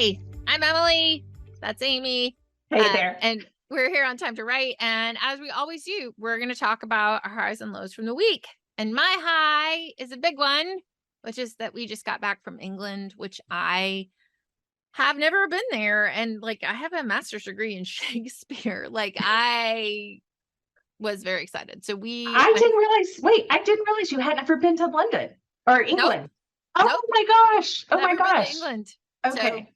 Hi, I'm Emily. That's Amy. Hey there. And we're here on Time to Write. And as we always do, we're going to talk about our highs and lows from the week. And my high is a big one, which is that we just got back from England, which I have never been there. And like, I have a master's degree in Shakespeare. Like, I was very excited. So I didn't realize you had never been to London or England. Nope, Oh nope, my gosh. Oh my never been to gosh. England. Okay. So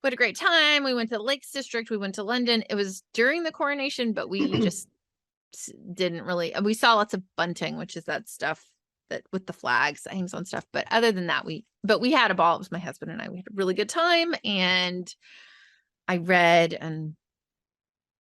we had a great time. We went to the Lakes District. We went to London. It was during the coronation, but we just didn't really. We saw lots of bunting, which is that stuff that with the flags that hangs on stuff. But other than that, we had a ball. It was my husband and I. We had a really good time, and I read and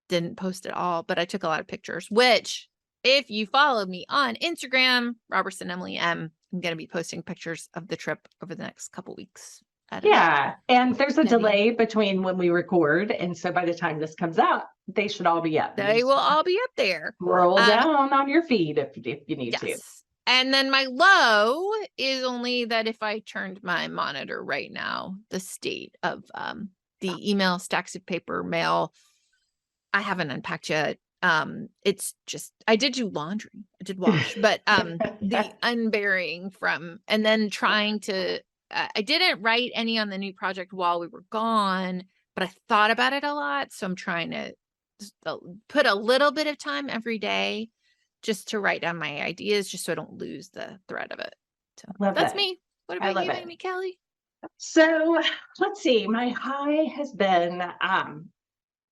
didn't post it all, but I took a lot of pictures. Which, if you follow me on Instagram, Roberson Emily M, I'm going to be posting pictures of the trip over the next couple weeks. Yeah. And there's a delay between when we record. And so by the time this comes out, they should all be up. They will all be up there. Roll down on your feed if you need to. And then my low is only that if I turned my monitor right now, the state of the email, stacks of paper, mail, I haven't unpacked yet. It's just, I did do laundry. I did wash, but the unburying from, and then trying to, I didn't write any on the new project while we were gone, but I thought about it a lot. So I'm trying to put a little bit of time every day just to write down my ideas, just so I don't lose the thread of it. So that's me. What about you, Amy Kelly? So let's see. My high has been,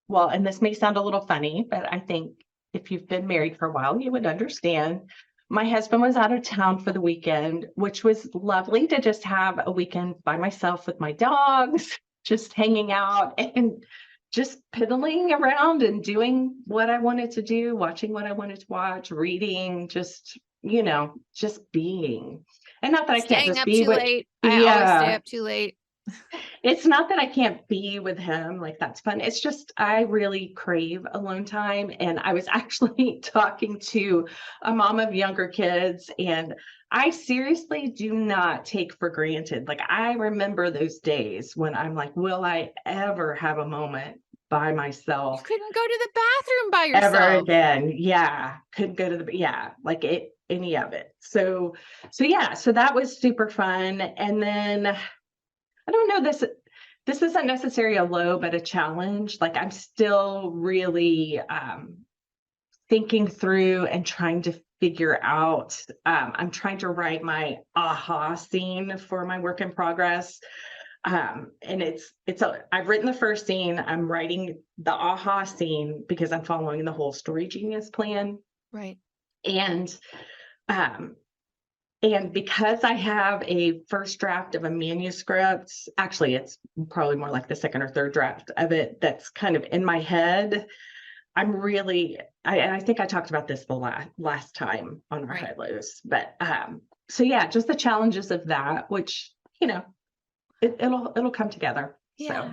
well, and this may sound a little funny, but I think if you've been married for a while, you would understand. My husband was out of town for the weekend, which was lovely to just have a weekend by myself with my dogs, just hanging out and just piddling around and doing what I wanted to do, watching what I wanted to watch, reading, just, just being. And not that I can't just be with. Late. I always stay up too late. It's not that I can't be with him, like that's fun. It's just I really crave alone time. And I was actually talking to a mom of younger kids, and I seriously do not take for granted. Like I remember those days when I'm like, will I ever have a moment by myself? You couldn't go to the bathroom by yourself. Ever again. Yeah. Couldn't go to like any of it. So that was super fun. And then I don't know, this isn't necessarily a low, but a challenge. Like I'm still really thinking through and trying to figure out, I'm trying to write my aha scene for my work in progress. And I've written the first scene. I'm writing the aha scene because I'm following the whole Story Genius plan. Right. And because I have a first draft of a manuscript, actually, it's probably more like the second or third draft of it that's kind of in my head. I'm really, I think I talked about this the last time on our high lows, but so yeah, just the challenges of that, which, it'll come together. Yeah. So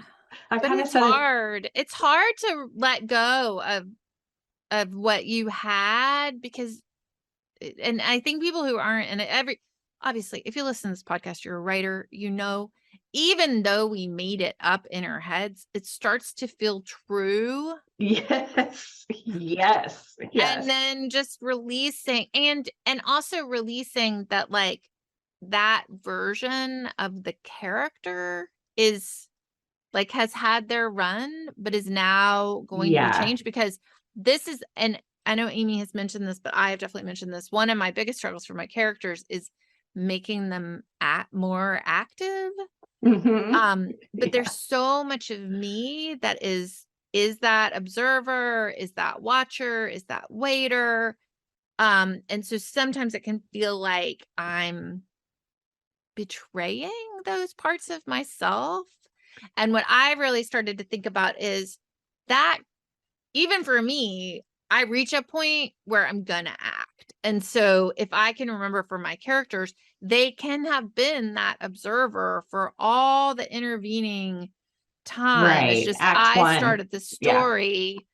I kind of it's hard. It's hard to let go of what you had because, and I think people who aren't, and obviously, if you listen to this podcast, you're a writer, even though we made it up in our heads, it starts to feel true. Yes. And then just releasing and also releasing that, like, that version of the character is like, has had their run, but is now going to be changed because this is, and I know Amy has mentioned this, but I have definitely mentioned this. One of my biggest struggles for my characters is making them more active. Mm-hmm. But there's so much of me that is that observer, is that watcher, is that waiter. And so sometimes it can feel like I'm betraying those parts of myself. And what I really started to think about is that even for me, I reach a point where I'm gonna act. And so if I can remember for my characters, they can have been that observer for all the intervening time. Right. It's just I started the story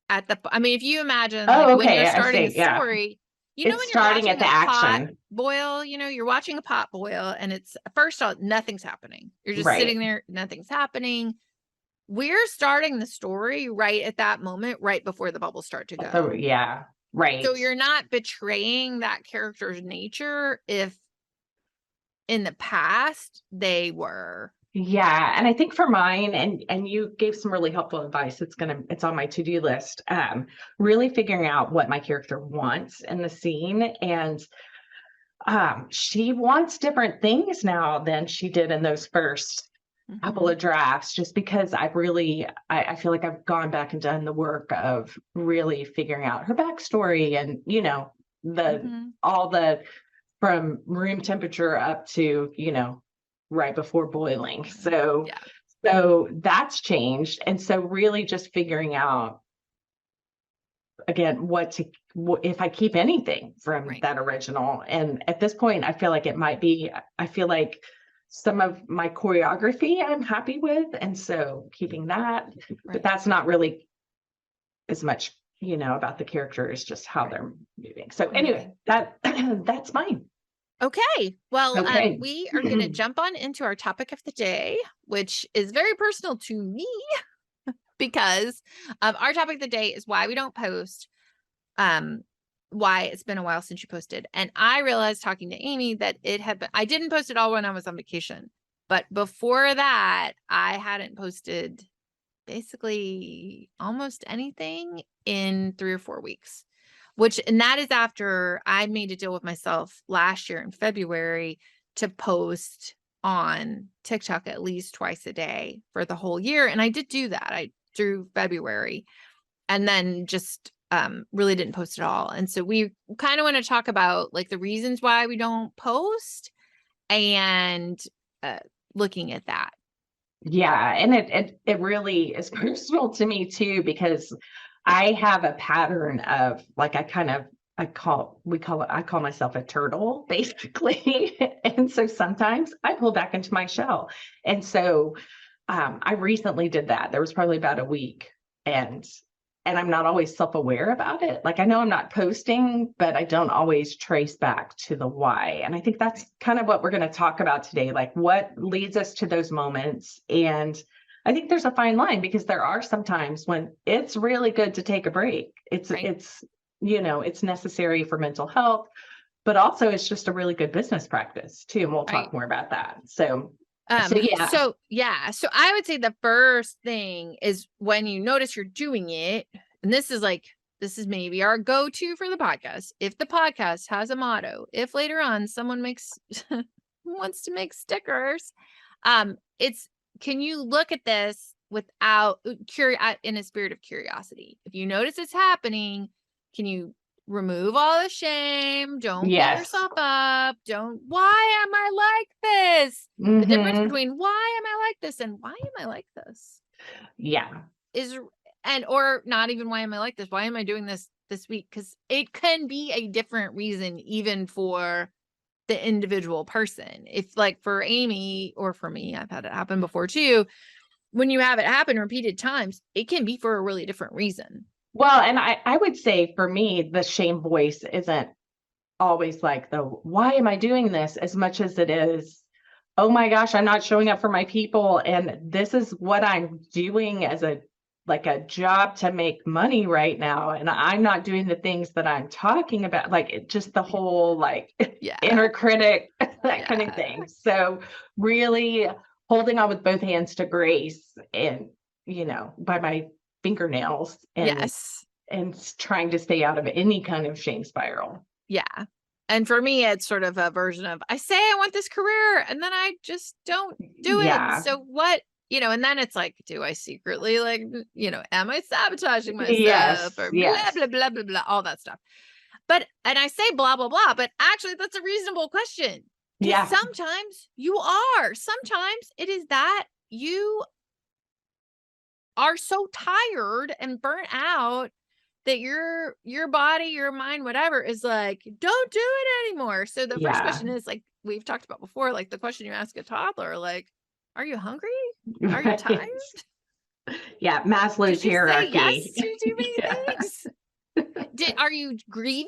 at the, I mean, if you imagine when you're starting a story, it's starting at the action. boil, you're watching a pot boil and it's first off, nothing's happening. You're just sitting Right. there, nothing's happening. We're starting the story right at that moment, right before the bubbles start to go. Yeah. So Right. you're not betraying that character's nature if in the past they were. Yeah, and I think for mine, and you gave some really helpful advice. It's on my to-do list. Really figuring out what my character wants in the scene, and she wants different things now than she did in those first couple Mhm, of drafts, just because I feel like I've gone back and done the work of really figuring out her backstory and the mhm. all the from room temperature up to, right before boiling. So Yeah, so that's changed. And so really just figuring out again if I keep anything from right, that original. And at this point, I feel like I feel like some of my choreography I'm happy with. And so keeping that, but right, that's not really as much, about the characters, just how right. they're moving. So anyway, Moving. that that's mine. Okay. Well, Okay. we are going to jump on into our topic of the day, which is very personal to me because our topic of the day is why we don't post, um, why it's been a while since you posted. And I realized talking to Amy that I didn't post it all when I was on vacation, but before that, I hadn't posted basically almost anything in 3 or 4 weeks. And that is after I made a deal with myself last year in February to post on TikTok at least twice a day for the whole year. And I did do that. Through February and then just really didn't post at all. And so we kind of want to talk about like the reasons why we don't post and uh, looking at that. Yeah, and it really is personal to me too, because I have a pattern of like I call myself a turtle basically. And so sometimes I pull back into my shell. And so I recently did that. There was probably about a week, and I'm not always self-aware about it. Like I know I'm not posting, but I don't always trace back to the why. And I think that's Right. kind of what we're going to talk about today, like what leads us to those moments. And I think there's a fine line because there are some times when it's really good to take a break. Right. It's necessary for mental health, but also it's just a really good business practice too. And we'll Right. talk more about that. So yeah. So yeah, so I would say the first thing is when you notice you're doing it, and this is maybe our go-to for the podcast. If the podcast has a motto, if later on someone makes wants to make stickers, it's can you look at this without in a spirit of curiosity? If you notice it's happening, can you remove all the shame? Don't beat Yes. yourself up. Don't why am I like this? The difference Hmm. between why am I like this and why am I like this Yeah. is or not even why am I like this? Why am I doing this week? Because it can be a different reason even for the individual person. If like for Amy or for me, I've had it happen before too. When you have it happen repeated times, it can be for a really different reason. Well, and I would say for me, the shame voice isn't always like the why am I doing this as much as it is, oh my gosh, I'm not showing up for my people. And this is what I'm doing as a job to make money right now. And I'm not doing the things that I'm talking about. Like just the whole like Yeah. inner critic, that kind of Yeah. thing. So really holding on with both hands to grace and, by my fingernails Yes. and trying to stay out of any kind of shame spiral. Yeah. And for me, it's sort of a version of I say I want this career and then I just don't do it. Yeah. So what, and then it's like, do I secretly am I sabotaging myself Yes. or blah, Yes. blah, blah, blah, blah, all that stuff. And I say blah, blah, blah, but actually that's a reasonable question because Yeah. sometimes you are. Sometimes it is that you are so tired and burnt out that your body, your mind, whatever is like, don't do it anymore. So the first Yeah. question is like we've talked about before, like the question you ask a toddler, like, are you hungry? Are you tired? Right. Yeah. Maslow's Did you say yes hierarchy. to too many Yeah. things? Are you grieving?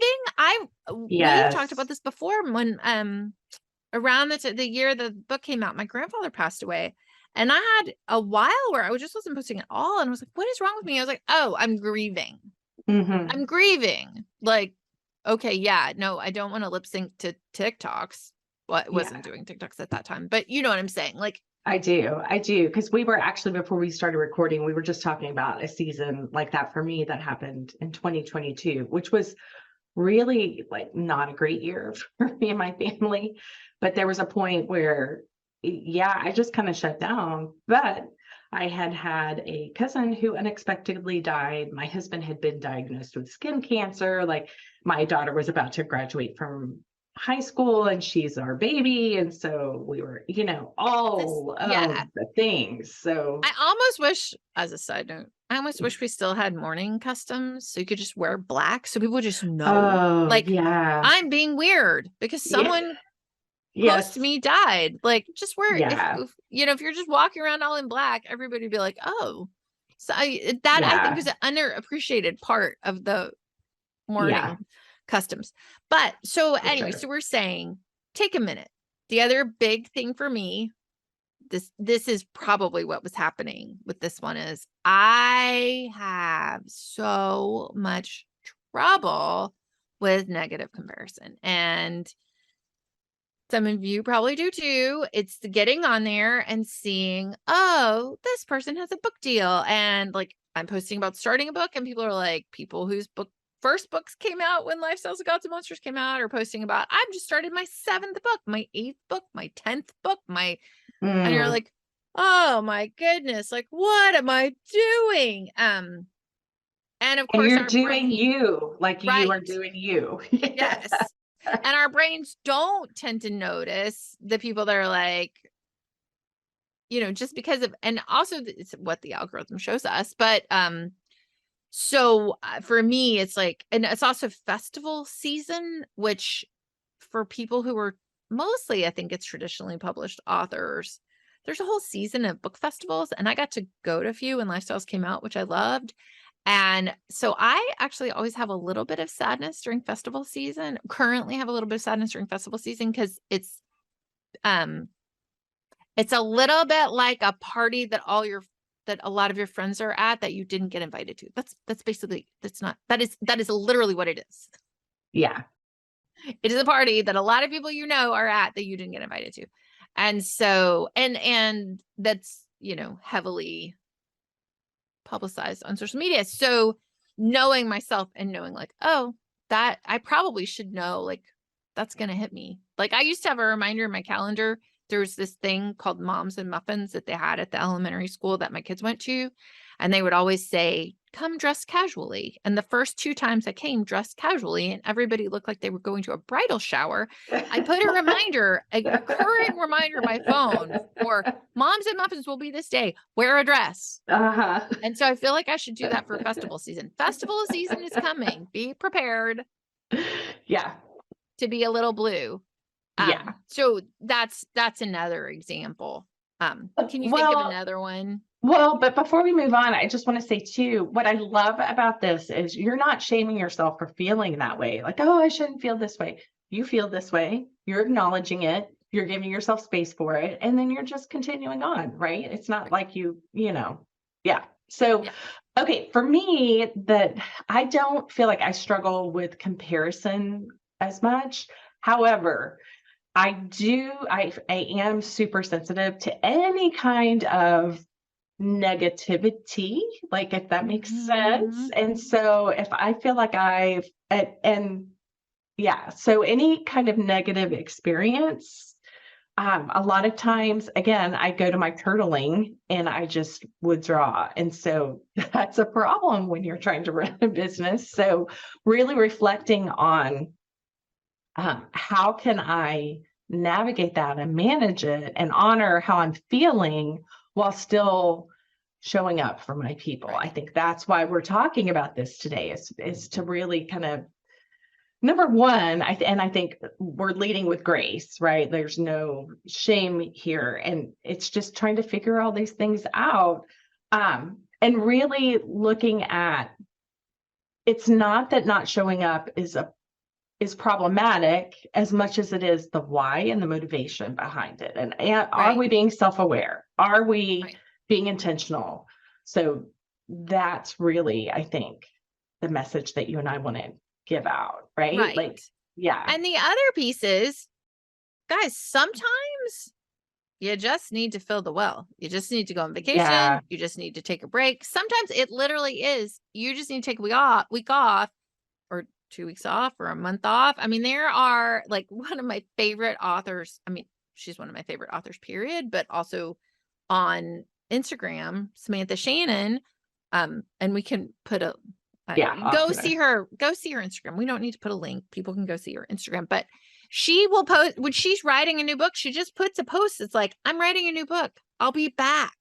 We've talked about Yes. this before when around the year the book came out, my grandfather passed away. And I had a while where I just wasn't posting at all. And I was like, what is wrong with me? I was like, oh, I'm grieving. Hmm. I'm grieving. Like, okay, yeah, no, I don't want to lip sync to TikToks. Well, I Yeah, wasn't doing TikToks at that time, but you know what I'm saying? Like, I do. I do. Because we were actually, before we started recording, we were just talking about a season like that for me that happened in 2022, which was really like not a great year for me and my family. But there was a point where, yeah, I just kind of shut down. But I had had a cousin who unexpectedly died. My husband had been diagnosed with skin cancer. Like my daughter was about to graduate from high school and she's our baby. And so we were, this, all yeah. of the things. So, I almost wish, as a side note, I almost wish we still had morning customs so you could just wear black so people just know. oh, Like, yeah. I'm being weird because Yeah. someone close to Yes. me died. Like, just wear Yeah. if you're just walking around all in black, everybody would be like, oh. So that I think was Yeah. an underappreciated part of the Yeah. morning customs. But so For anyway, sure. so we're saying take a minute. The other big thing for me, this is probably what was happening with this one, is I have so much trouble with negative comparison. And some of you probably do too. It's the getting on there and seeing, oh, this person has a book deal. And like I'm posting about starting a book, and people are like, people whose first books came out when Lifestyles of Gods and Monsters came out are posting about, I've just started my 7th book, my 8th book, my 10th book, and you're Mm. like, oh my goodness, like what am I doing? And of And course you're our doing brain, you like you are right. doing you. Yeah. Yes. And our brains don't tend to notice the people that are like, just because of, and also it's what the algorithm shows us. But so for me, it's like, and it's also festival season, which for people who are mostly, I think it's traditionally published authors, there's a whole season of book festivals, and I got to go to a few when Lifestyles came out, which I loved. And so I actually always have a little bit of sadness during festival season. Currently have a little bit of sadness during festival season because um it's a little bit like a party that a lot of your friends are at that you didn't get invited to. That's basically, that is literally what it is. Yeah. It is a party that a lot of people are at that you didn't get invited to. And so and that's, heavily publicized on social media. So knowing myself and knowing like, oh, that I probably should know, like that's going to hit me. Like I used to have a reminder in my calendar. There was this thing called Moms and Muffins that they had at the elementary school that my kids went to. And they would always say, come dressed casually. And the first 2 times I came dressed casually and everybody looked like they were going to a bridal shower, I put a reminder, a recurring reminder on my phone for Moms and Muffins will be this day. Wear a dress. Uh-huh. And so I feel like I should do that for festival season. Festival season is coming. Be prepared Yeah. to be a little blue. Yeah. So that's another example. Can you think of Well, another one? but before we move on, I just want to say too, what I love about this is you're not shaming yourself for feeling that way. Like, oh, I shouldn't feel this way. You feel this way. You're acknowledging it. You're giving yourself space for it. And then you're just continuing on, right? It's not Right. like yeah. So, Yeah. okay, for me, that I don't feel like I struggle with comparison as much. However, I am super sensitive to any kind of negativity, like if that makes sense. Mhm. And so if I feel like and yeah, so any kind of negative experience, a lot of times, again, I go to my turtling and I just withdraw. And so that's a problem when you're trying to run a business. So really reflecting on how can I navigate that and manage it and honor how I'm feeling while still showing up for my people. I Right. think that's why we're talking about this today is to really kind of number one, and I think we're leading with grace, right? There's no shame here, and it's just trying to figure all these things out, and really looking at it's not that not showing up is problematic as much as it is the why and the motivation behind it. And are Right. we being self-aware? Are we Right. being intentional? So that's really, I think, the message that you and I want to give out, right? Right. Like, yeah, And the other piece is, guys, sometimes you just need to fill the well. You just need to go on yeah, vacation. You just need to take a break. Sometimes it literally is, you just need to take a week off or 2 weeks off or a month off. I mean, there are like one of my favorite authors. I mean, she's one of my favorite authors, period, but also on Instagram, Samantha Shannon. And we can put a yeah. go see her Instagram. We don't need to put a link. People can go see her Instagram, but she will post when she's writing a new book. She just puts a post. It's like, I'm writing a new book. I'll be back.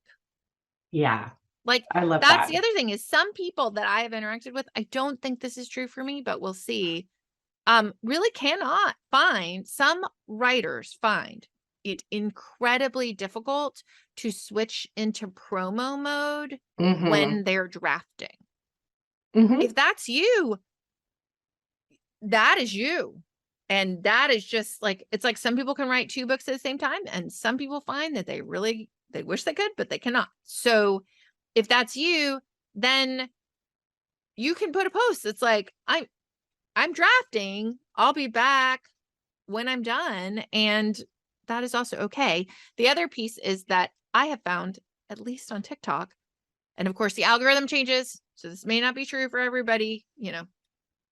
Yeah, Like, I love that's that. the other thing is some people that I have interacted with, I don't think this is true for me, but we'll see. Really cannot find, some writers find it incredibly difficult to switch into promo mode Mm-hmm. when they're drafting. Mm-hmm. If that's you, that is you. And that is just like, it's like some people can write 2 books at the same time, and some people find that they wish they could, but they cannot. So if that's you, then you can put a post. It's like, I'm drafting. I'll be back when I'm done. And that is also okay. The other piece is that I have found, at least on TikTok, and of course the algorithm changes. So this may not be true for everybody,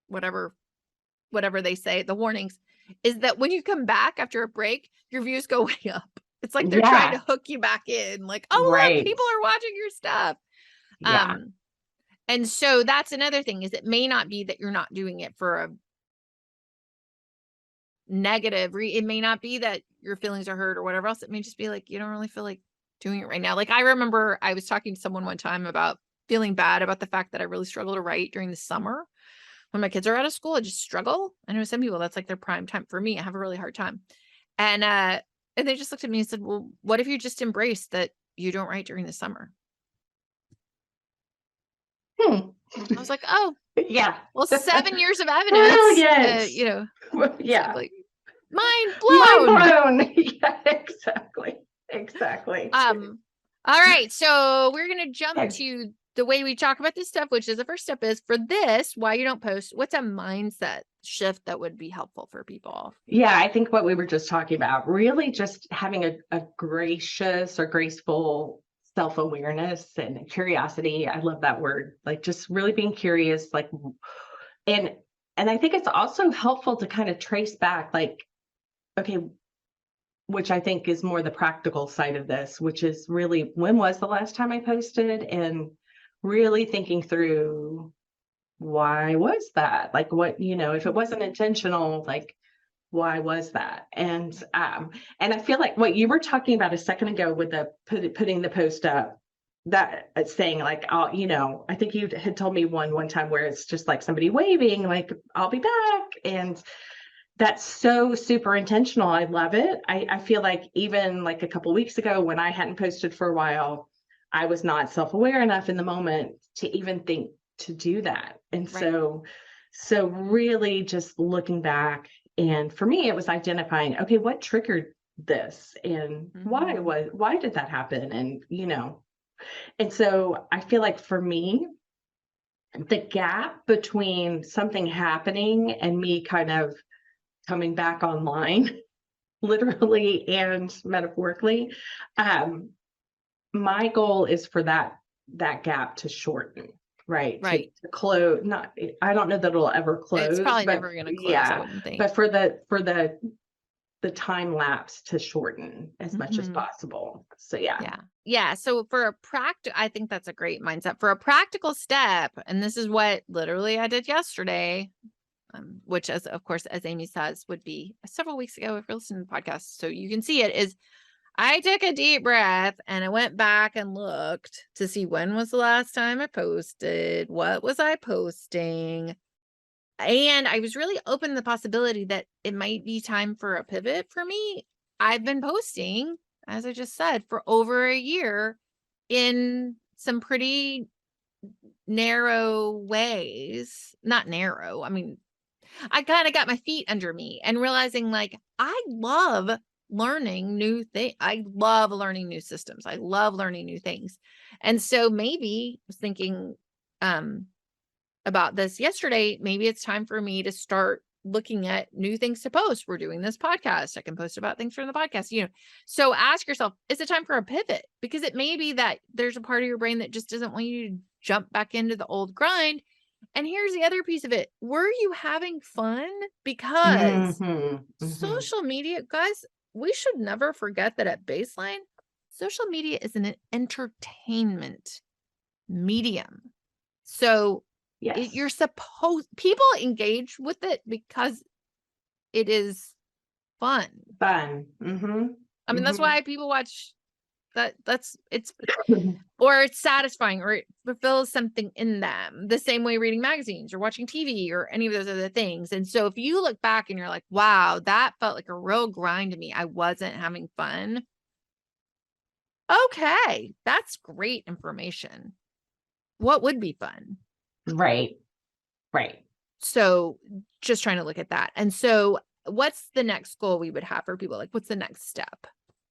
whatever they say, the warnings, is that when you come back after a break, your views go way up. It's like they're trying Yeah, to hook you back in, like, oh, look, right. people are watching your stuff. Yeah. Um, and so that's another thing, is it may not be that you're not doing it for a negative it may not be that your feelings are hurt or whatever else. It may just be like, you don't really feel like doing it right now. Like, I remember I was talking to someone one time about feeling bad about the fact that I really struggle to write during the summer. When my kids are out of school, I just struggle. I know some people, that's like their prime time. For me, I have a really hard time. And they just looked at me and said, well, what if you just embrace that you don't write during the summer? Hmm. I was like, oh, Yeah. well, 7 years of evidence, Brilliant. it's Yeah. like mind Mind blown. blown. Yeah, exactly. Exactly. All right, so we're gonna jump Okay. to the way we talk about this stuff, which is the first step is for this, why you don't post. What's a mindset shift that would be helpful for people? Yeah, I think what we were just talking about, really just having a gracious or graceful self-awareness and curiosity. I love that word. Like just really being curious, like and and I think it's also helpful to kind of trace back, like, okay, which I think is more the practical side of this, which is really when was the last time I posted, and really thinking through why was that? Like what, if it wasn't intentional, like why was that? And I feel like what you were talking about a second ago with the putting the post up, that saying like, oh, I think you had told me one time where it's just like somebody waving, like, I'll be back. And that's so super intentional. I love it. I feel like even like a couple weeks ago when I hadn't posted for a while, I was not self-aware enough in the moment to even think to do that. And Right. so really just looking back, and for me it was identifying, okay, what triggered this and Mhm. why did that happen? And and so I feel like for me, the gap between something happening and me kind of coming back online, literally and metaphorically. Um, my goal is for that gap to shorten, right? To, Right. to close. Not, I don't know that it'll ever It's close, probably but never gonna close, I yeah, wouldn't think. but for the time lapse to shorten as much as Mhm. possible. So yeah, Yeah. Yeah. So for a I think that's a great mindset. For a practical step, and this is what literally I did yesterday, which, as of course, as Amy says, would be several weeks ago if you're listening to the podcast. So you can see it is I took a deep breath and I went back and looked to see when was the last time I posted, what was I posting. And I was really open to the possibility that it might be time for a pivot for me. I've been posting, as I just said, for over a year in some pretty narrow ways, not narrow. I mean, I kind of got my feet under me and realizing like I love learning new things. I love learning new systems. I love learning new things. And so maybe I was thinking about this yesterday. Maybe it's time for me to start looking at new things to post. We're doing this podcast. I can post about things from the podcast, you know. So ask yourself, is it time for a pivot? Because it may be that there's a part of your brain that just doesn't want you to jump back into the old grind. And here's the other piece of it. Were you having fun? Because social media, guys, we should never forget that at baseline, social media is an entertainment medium. So Yes. you're supposed, people engage with it because it is fun. Fun. I mean, that's why people watch that. It's or it's satisfying, or it fulfills something in them, the same way reading magazines or watching TV or any of those other things. And so if you look back and you're like, wow, that felt like a real grind to me, I wasn't having fun. Okay, that's great information. What would be fun? Right. So just trying to look at that. And so what's the next goal we would have for people? Like, what's the next step?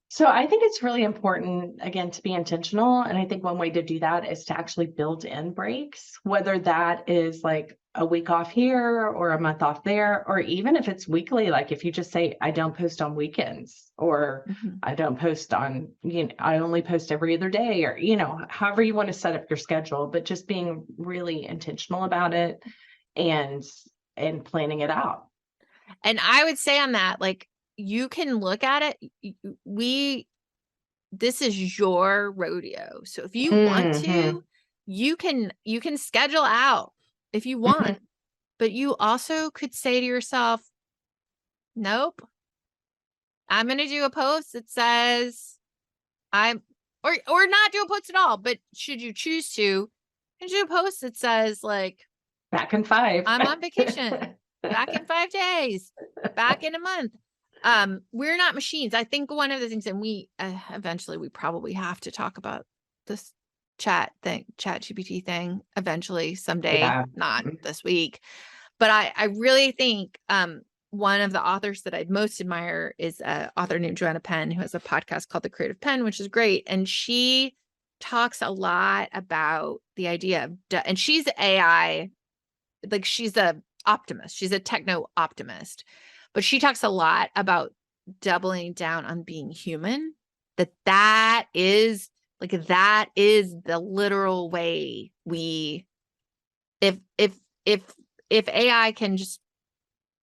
So I think it's really important, again, to be intentional. And I think one way to do that is to actually build in breaks, whether that is like a week off here or a month off there, or even if it's weekly, like if you just say, I don't post on weekends, or I don't post on, I only post every other day, or, however you want to set up your schedule, but just being really intentional about it and planning it out. And I would say on that, like, you can look at it. This is your rodeo. So if you want to, you can schedule out if you want, but you also could say to yourself, nope, I'm going to do a post that says or not do a post at all, but should you choose to, do a post that says like, back in 5, I'm on vacation, back in 5 days, back in a month. We're not machines. I think one of the things, and we eventually we probably have to talk about this chat GPT thing eventually someday, not this week. But I really think one of the authors that I'd most admire is an author named Joanna Penn, who has a podcast called The Creative Penn, which is great. And she talks a lot about the idea of, and she's AI, like she's a optimist. She's a techno optimist, but she talks a lot about doubling down on being human. That is the literal way we, if AI can just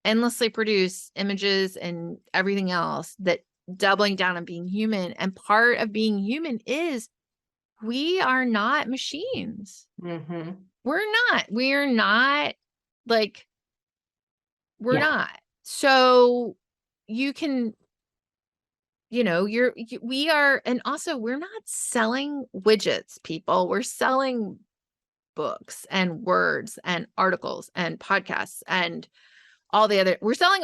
endlessly produce images and everything else, that doubling down on being human, and part of being human is we are not machines. We're not like, we're not. So you can, we are, and also we're not selling widgets, people. We're selling books and words and articles and podcasts and all the other, we're selling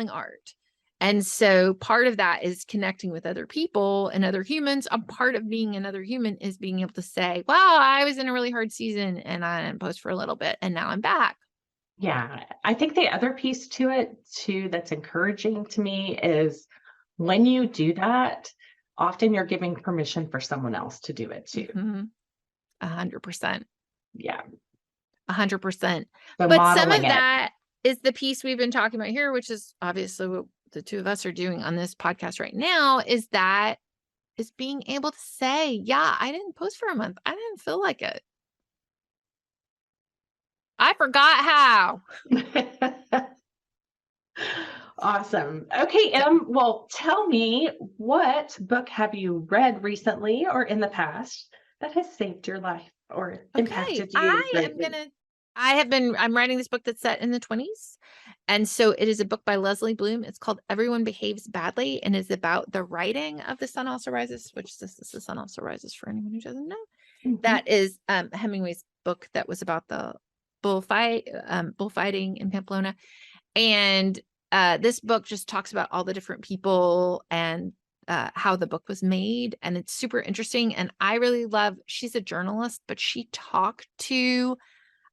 art. And so part of that is connecting with other people and other humans. A part of being another human is being able to say, wow, I was in a really hard season and I didn't post for a little bit and now I'm back. Yeah. I think the other piece to it too, that's encouraging to me, is when you do that, often you're giving permission for someone else to do it too. 100%. Yeah. 100%. So but some of that is the piece we've been talking about here, which is obviously what the two of us are doing on this podcast right now, is being able to say, yeah, I didn't post for a month. I didn't feel like it. I forgot how. Awesome. Okay, well, tell me, what book have you read recently or in the past that has saved your life or impacted you? I'm writing this book that's set in the 20s. And so it is a book by Leslie Bloom. It's called Everyone Behaves Badly, and is about the writing of The Sun Also Rises, which this is The Sun Also Rises for anyone who doesn't know. That is Hemingway's book that was about the bullfighting in Pamplona. And this book just talks about all the different people and how the book was made, and it's super interesting. And I really love, she's a journalist, but she talked to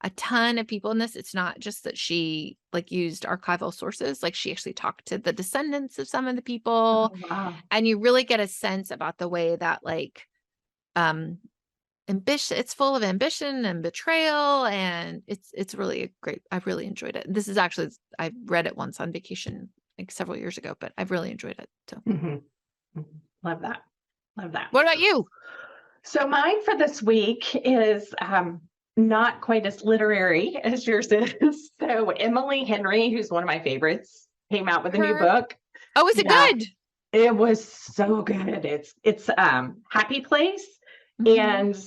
a ton of people in this. It's not just that she like used archival sources, like she actually talked to the descendants of some of the people, Oh, wow. and you really get a sense about the way that like ambition, it's full of ambition and betrayal, and it's really a great, I've really enjoyed it. This is actually, I read it once on vacation like several years ago, but I've really enjoyed it. So Love that. Love that. what about you? So mine for this week is not quite as literary as yours is. So Emily Henry, who's one of my favorites, came out with a new book. Oh, is it good? It was so good. It's Happy Place. And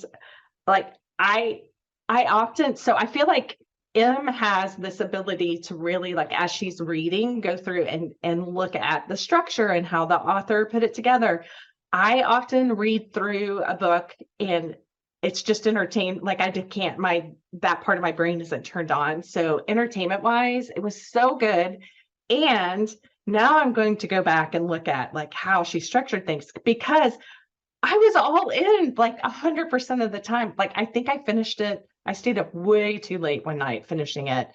like I often, so I feel like Em has this ability to really, like, as she's reading, go through and look at the structure and how the author put it together. I often read through a book and it's just entertained. Like I just can't, that part of my brain isn't turned on. So entertainment wise, it was so good. And now I'm going to go back and look at like how she structured things, because I was all in like 100% of the time. Like, I think I finished it. I stayed up way too late one night finishing it.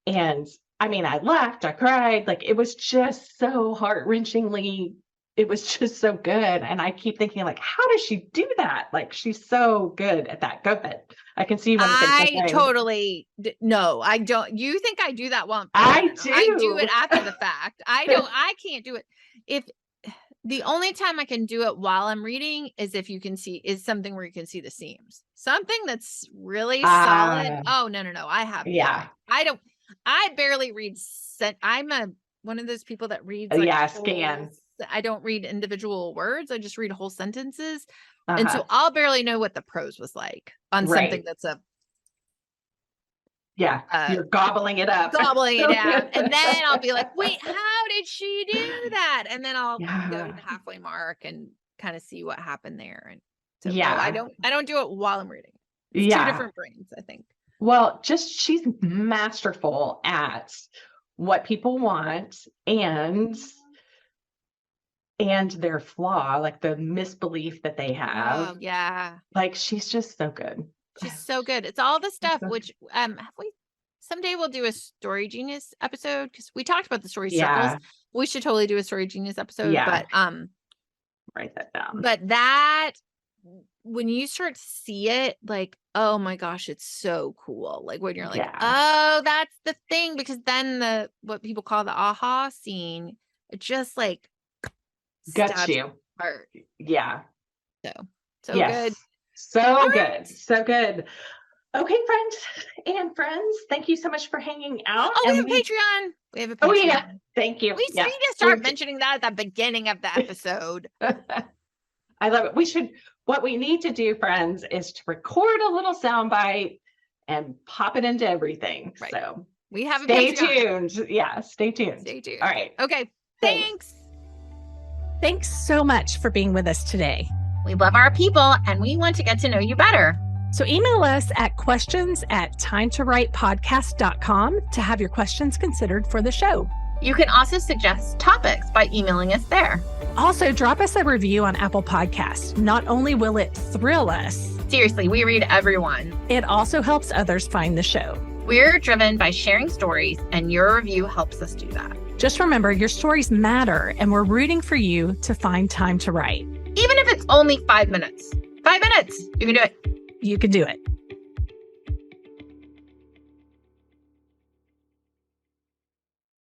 And I mean, I laughed, I cried. Like, it was just so heart-wrenchingly, it was just so good. And I keep thinking, like, how does she do that? Like, she's so good at that. Go ahead. I can see you want to say something. I totally, no, I don't. You think I do that? Well, I do. I do it after the fact. I can't do it. If the only time I can do it while I'm reading is if you can see, is something where you can see the seams, something that's really solid. Oh, no. I have, I barely read. I'm one of those people that reads. Like scan. I don't read individual words. I just read whole sentences. And so I'll barely know what the prose was like on something that's you're gobbling it up. And then I'll be like, wait, how did she do that? And then I'll go to the halfway mark and kind of see what happened there. And so no, I don't do it while I'm reading. It's two different brains, I think. Well, she's masterful at what people want and their flaw, like the misbelief that they have. Oh, yeah. Like, she's just so good. She's so good. It's all the stuff which someday we'll do a Story Genius episode, because we talked about the story circles. We should totally do a Story Genius episode. But write that down. But that, when you start to see it, like, oh my gosh, it's so cool. Like when you're like, oh, that's the thing, because then what people call the aha scene, it just like guts you. Heart. Yeah. So good. So good. So good. Okay, friends, thank you so much for hanging out. Oh, we have Patreon. We have a Patreon. Oh, yeah. Thank you. We need to start mentioning that at the beginning of the episode. I love it. What we need to do, friends, is to record a little soundbite and pop it into everything. Right. So we have stay tuned. Yeah, stay tuned. Stay tuned. All right. Okay. Thanks. Thanks so much for being with us today. We love our people and we want to get to know you better. So email us at questions@timetowritepodcast.com to have your questions considered for the show. You can also suggest topics by emailing us there. Also, drop us a review on Apple Podcasts. Not only will it thrill us, seriously, we read everyone. It also helps others find the show. We're driven by sharing stories, and your review helps us do that. Just remember, your stories matter, and we're rooting for you to find time to write. Even if it's only 5 minutes. 5 minutes, you can do it. You can do it.